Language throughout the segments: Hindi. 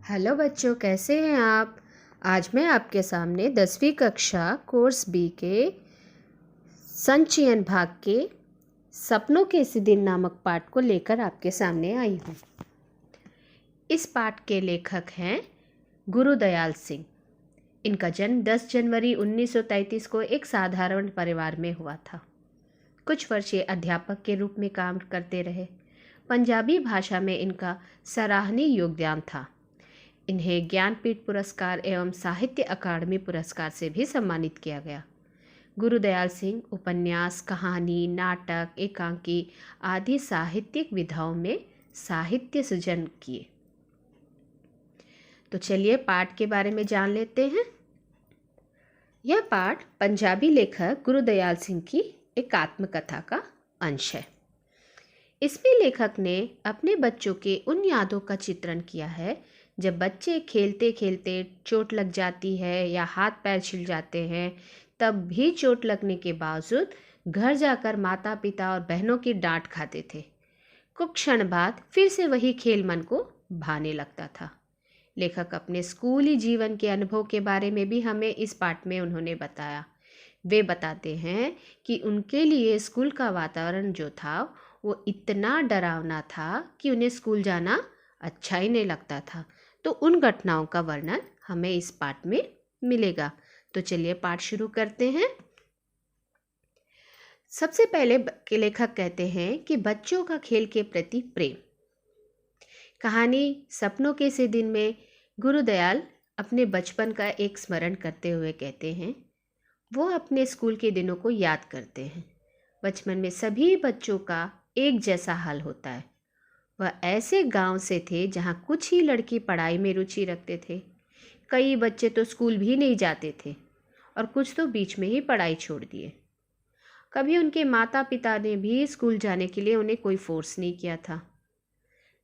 हेलो बच्चों, कैसे हैं आप। आज मैं आपके सामने 10वीं कक्षा कोर्स बी के संचयन भाग के सपनों के इसी दिन नामक पाठ को लेकर आपके सामने आई हूँ। इस पाठ के लेखक हैं गुरुदयाल सिंह। इनका जन्म 10 जनवरी 1933 को एक साधारण परिवार में हुआ था। कुछ वर्ष ये अध्यापक के रूप में काम करते रहे। पंजाबी भाषा में इनका सराहनीय योगदान था। इन्हें ज्ञानपीठ पुरस्कार एवं साहित्य अकादमी पुरस्कार से भी सम्मानित किया गया। गुरुदयाल सिंह उपन्यास, कहानी, नाटक, एकांकी आदि साहित्यिक विधाओं में साहित्य सृजन किए। तो चलिए पाठ के बारे में जान लेते हैं। यह पाठ पंजाबी लेखक गुरुदयाल सिंह की एक आत्मकथा का अंश है। इसमें लेखक ने अपने बच्चों के उन यादों का चित्रण किया है जब बच्चे खेलते खेलते चोट लग जाती है या हाथ पैर छिल जाते हैं, तब भी चोट लगने के बावजूद घर जाकर माता पिता और बहनों की डांट खाते थे। कुछ क्षण बाद फिर से वही खेल मन को भाने लगता था। लेखक अपने स्कूली जीवन के अनुभव के बारे में भी हमें इस पाठ में उन्होंने बताया। वे बताते हैं कि उनके लिए स्कूल का वातावरण जो था वो इतना डरावना था कि उन्हें स्कूल जाना अच्छा ही नहीं लगता था। तो उन घटनाओं का वर्णन हमें इस पाठ में मिलेगा। तो चलिए पाठ शुरू करते हैं। सबसे पहले के लेखक कहते हैं कि बच्चों का खेल के प्रति प्रेम। कहानी सपनों के इसी दिन में गुरुदयाल अपने बचपन का एक स्मरण करते हुए कहते हैं, वो अपने स्कूल के दिनों को याद करते हैं। बचपन में सभी बच्चों का एक जैसा हाल होता है। वह ऐसे गांव से थे जहां कुछ ही लड़की पढ़ाई में रुचि रखते थे। कई बच्चे तो स्कूल भी नहीं जाते थे और कुछ तो बीच में ही पढ़ाई छोड़ दिए। कभी उनके माता पिता ने भी स्कूल जाने के लिए उन्हें कोई फोर्स नहीं किया था।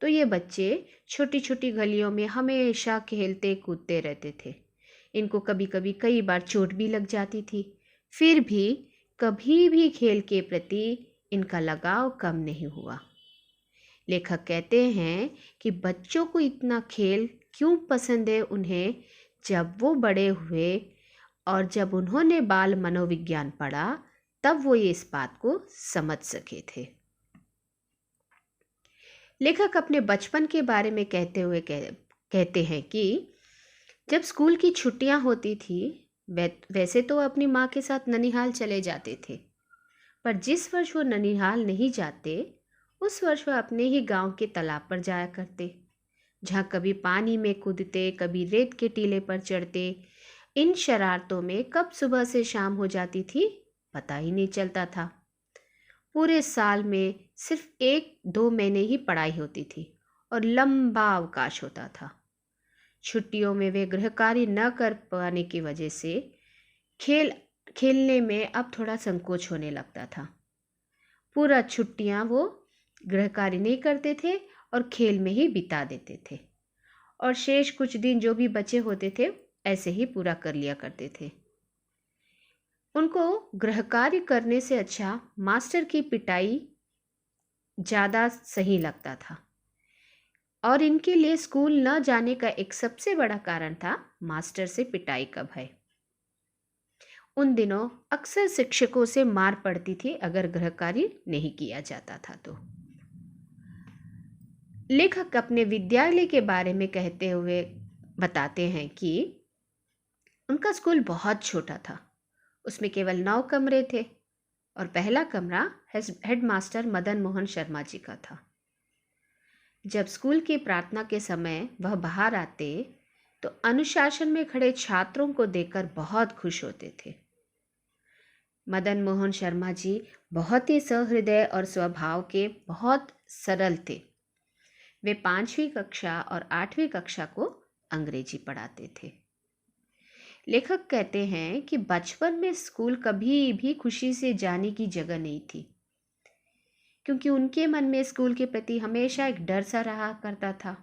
तो ये बच्चे छोटी छोटी गलियों में हमेशा खेलते कूदते रहते थे। इनको कभी कभी कई बार चोट भी लग जाती थी, फिर भी कभी भी खेल के प्रति इनका लगाव कम नहीं हुआ। लेखक कहते हैं कि बच्चों को इतना खेल क्यों पसंद है उन्हें, जब वो बड़े हुए और जब उन्होंने बाल मनोविज्ञान पढ़ा तब वो ये इस बात को समझ सके थे। लेखक अपने बचपन के बारे में कहते हुए कहते हैं कि जब स्कूल की छुट्टियां होती थी वैसे तो अपनी माँ के साथ ननिहाल चले जाते थे, पर जिस वर्ष वो ननिहाल नहीं जाते उस वर्ष वह अपने ही गांव के तालाब पर जाया करते, जहाँ कभी पानी में कूदते, कभी रेत के टीले पर चढ़ते। इन शरारतों में कब सुबह से शाम हो जाती थी पता ही नहीं चलता था। पूरे साल में सिर्फ 1-2 महीने ही पढ़ाई होती थी और लंबा अवकाश होता था। छुट्टियों में वे गृह कार्य न कर पाने की वजह से खेलने में अब थोड़ा संकोच होने लगता था। पूरा छुट्टियां वो गृह कार्य नहीं करते थे और खेल में ही बिता देते थे, और शेष कुछ दिन जो भी बचे होते थे ऐसे ही पूरा कर लिया करते थे। उनको गृह कार्य करने से अच्छा मास्टर की पिटाई ज़्यादा सही लगता था, और इनके लिए स्कूल न जाने का एक सबसे बड़ा कारण था मास्टर से पिटाई का भय। उन दिनों अक्सर शिक्षकों से मार पड़ती थी अगर गृह कार्य नहीं किया जाता था तो। लेखक अपने विद्यालय के बारे में कहते हुए बताते हैं कि उनका स्कूल बहुत छोटा था। उसमें केवल 9 कमरे थे और पहला कमरा हेडमास्टर मदन मोहन शर्मा जी का था। जब स्कूल की प्रार्थना के समय वह बाहर आते तो अनुशासन में खड़े छात्रों को देखकर बहुत खुश होते थे। मदन मोहन शर्मा जी बहुत ही सहृदय और स्वभाव के बहुत सरल थे। वे 5वीं कक्षा और 8वीं कक्षा को अंग्रेजी पढ़ाते थे। लेखक कहते हैं कि बचपन में स्कूल कभी भी खुशी से जाने की जगह नहीं थी, क्योंकि उनके मन में स्कूल के प्रति हमेशा एक डर सा रहा करता था।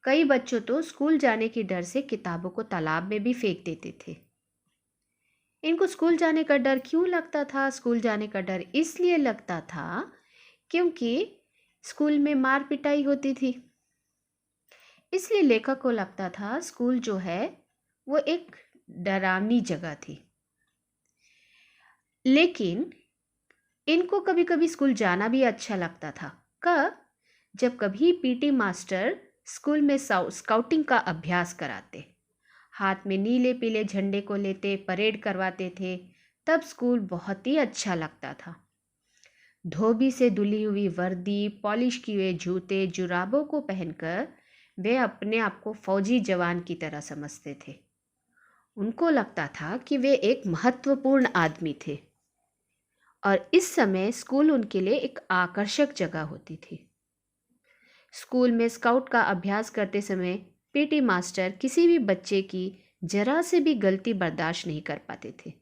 कई बच्चों तो स्कूल जाने के डर से किताबों को तालाब में भी फेंक देते थे। इनको स्कूल जाने का डर क्यों लगता था? स्कूल जाने का डर इसलिए लगता था क्योंकि स्कूल में मार पिटाई होती थी। इसलिए लेखक को लगता था स्कूल जो है वो एक डरावनी जगह थी। लेकिन इनको कभी कभी स्कूल जाना भी अच्छा लगता था। कब? जब कभी पीटी मास्टर स्कूल में स्काउटिंग का अभ्यास कराते, हाथ में नीले पीले झंडे को लेते परेड करवाते थे, तब स्कूल बहुत ही अच्छा लगता था। धोबी से धुली हुई वर्दी, पॉलिश किए हुए जूते जुराबों को पहनकर वे अपने आप को फौजी जवान की तरह समझते थे। उनको लगता था कि वे एक महत्वपूर्ण आदमी थे और इस समय स्कूल उनके लिए एक आकर्षक जगह होती थी। स्कूल में स्काउट का अभ्यास करते समय पीटी मास्टर किसी भी बच्चे की जरा से भी गलती बर्दाश्त नहीं कर पाते थे,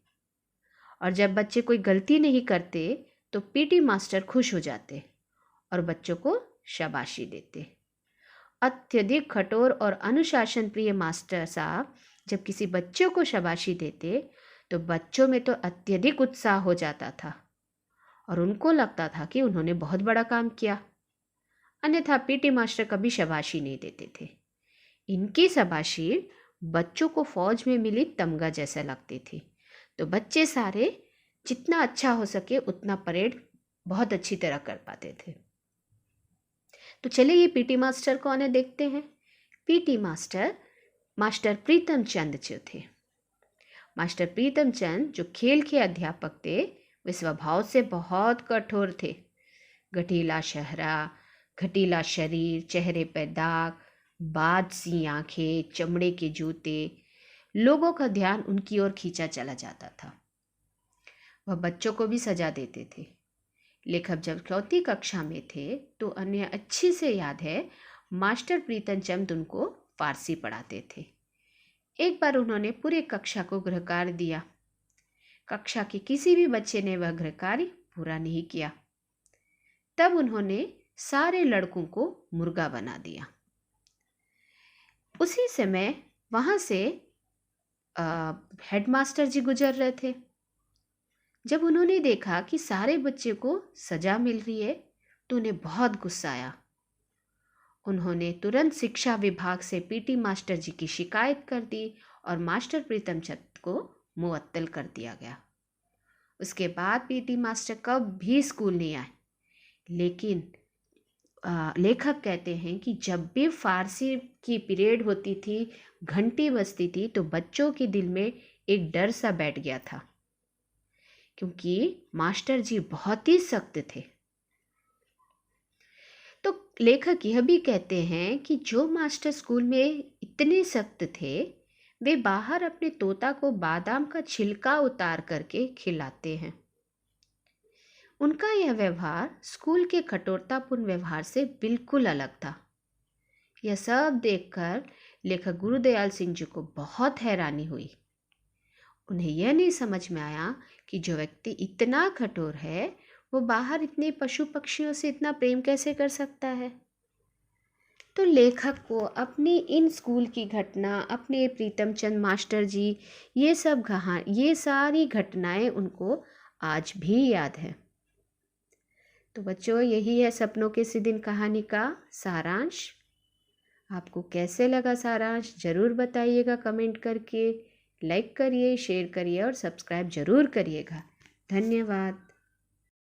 और जब बच्चे कोई गलती नहीं करते तो पीटी मास्टर खुश हो जाते और बच्चों को शाबाशी देते। अत्यधिक कठोर और अनुशासन प्रिय मास्टर साहब जब किसी बच्चों को शाबाशी देते तो बच्चों में तो अत्यधिक उत्साह हो जाता था और उनको लगता था कि उन्होंने बहुत बड़ा काम किया। अन्यथा पीटी मास्टर कभी शाबाशी नहीं देते थे। इनकी शाबाशी बच्चों को फौज में मिली तमगा जैसा लगती थी, तो बच्चे सारे जितना अच्छा हो सके उतना परेड बहुत अच्छी तरह कर पाते थे। तो चलिए ये पीटी मास्टर कौन है देखते हैं। पीटी मास्टर मास्टर प्रीतम चंद जो थे। मास्टर प्रीतम चंद जो खेल के अध्यापक थे वे स्वभाव से बहुत कठोर थे। गठीला चेहरा, घटीला शरीर, चेहरे पर दाग, बाज सी आंखें, चमड़े के जूते, लोगों का ध्यान उनकी ओर खींचा चला जाता था। वह बच्चों को भी सजा देते थे। लेखक जब चौथी कक्षा में थे तो उन्हें अच्छी से याद है मास्टर प्रीतम चंद उनको फारसी पढ़ाते थे। एक बार उन्होंने पूरे कक्षा को गृहकार्य दिया। कक्षा के किसी भी बच्चे ने वह गृहकार्य पूरा नहीं किया। तब उन्होंने सारे लड़कों को मुर्गा बना दिया। उसी समय वहां से हेडमास्टर जी गुजर रहे थे। जब उन्होंने देखा कि सारे बच्चे को सजा मिल रही है तो उन्हें बहुत गुस्सा आया। उन्होंने तुरंत शिक्षा विभाग से पीटी मास्टर जी की शिकायत कर दी और मास्टर प्रीतम चंद को मुअत्तल कर दिया गया। उसके बाद पीटी मास्टर कभी स्कूल नहीं आए। लेकिन लेखक कहते हैं कि जब भी फारसी की पीरियड होती थी, घंटी बजती थी, तो बच्चों के दिल में एक डर सा बैठ गया था, क्योंकि मास्टर जी बहुत ही सख्त थे। तो लेखक यह भी कहते हैं कि जो मास्टर स्कूल में इतने सख्त थे वे बाहर अपने तोता को बादाम का छिलका उतार करके खिलाते हैं। उनका यह व्यवहार स्कूल के कठोरतापूर्ण व्यवहार से बिल्कुल अलग था। यह सब देखकर लेखक गुरुदयाल सिंह जी को बहुत हैरानी हुई। उन्हें यह नहीं समझ में आया कि जो व्यक्ति इतना कठोर है वो बाहर इतने पशु पक्षियों से इतना प्रेम कैसे कर सकता है। तो लेखक को अपनी इन स्कूल की घटना, अपने प्रीतम चंद मास्टर जी, ये सारी घटनाएं उनको आज भी याद है। तो बच्चों यही है सपनों के सीदिन कहानी का सारांश। आपको कैसे लगा सारांश ज़रूर बताइएगा कमेंट करके। लाइक करिए, शेयर करिए और सब्सक्राइब ज़रूर करिएगा। धन्यवाद।